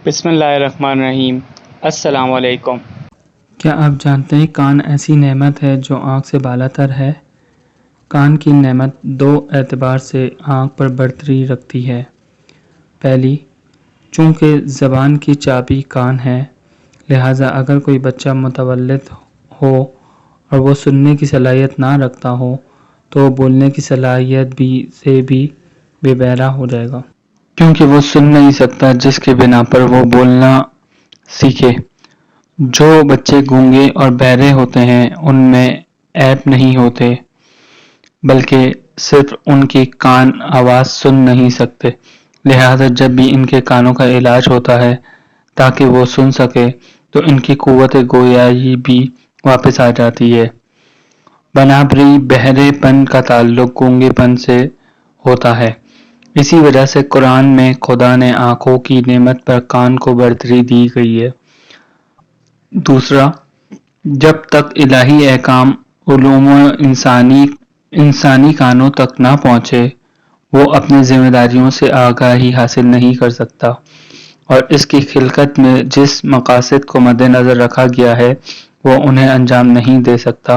بسم اللہ الرحمن الرحیم۔ السلام علیکم۔ کیا آپ جانتے ہیں کان ایسی نعمت ہے جو آنکھ سے بالا تر ہے؟ کان کی نعمت دو اعتبار سے آنکھ پر برتری رکھتی ہے۔ پہلی، چونکہ زبان کی چابی کان ہے، لہٰذا اگر کوئی بچہ متولد ہو اور وہ سننے کی صلاحیت نہ رکھتا ہو تو وہ بولنے کی صلاحیت سے بھی بے بہرا ہو جائے گا، کیونکہ وہ سن نہیں سکتا، جس کے بنا پر وہ بولنا سیکھے۔ جو بچے گونگے اور بہرے ہوتے ہیں ان میں عیب نہیں ہوتے، بلکہ صرف ان کی کان آواز سن نہیں سکتے، لہٰذا جب بھی ان کے کانوں کا علاج ہوتا ہے تاکہ وہ سن سکے تو ان کی قوت گویائی بھی واپس آ جاتی ہے۔ بنابری بہرے پن کا تعلق گونگے پن سے ہوتا ہے، اسی وجہ سے قرآن میں خدا نے آنکھوں کی نعمت پر کان کو برتری دی گئی ہے۔ دوسرا، جب تک الہی احکام علوم انسانی کانوں تک نہ پہنچے وہ اپنی ذمہ داریوں سے آگاہی حاصل نہیں کر سکتا، اور اس کی خلقت میں جس مقاصد کو مد نظر رکھا گیا ہے وہ انہیں انجام نہیں دے سکتا،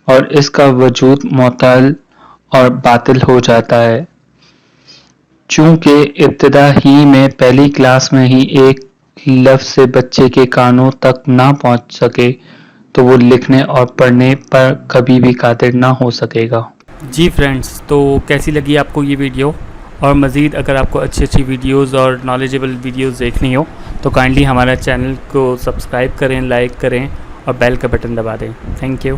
اور اس کا وجود معطل اور باطل ہو جاتا ہے۔ چونکہ ابتدا ہی میں پہلی کلاس میں ہی ایک لفظ سے بچے کے کانوں تک نہ پہنچ سکے تو وہ لکھنے اور پڑھنے پر کبھی بھی قادر نہ ہو سکے گا۔ جی فرینڈز، تو کیسی لگی آپ کو یہ ویڈیو؟ اور مزید اگر آپ کو اچھی ویڈیوز اور نالجیبل ویڈیوز دیکھنی ہو تو کائنڈلی ہمارا چینل کو سبسکرائب کریں، لائک کریں اور بیل کا بٹن دبا دیں۔ Thank you.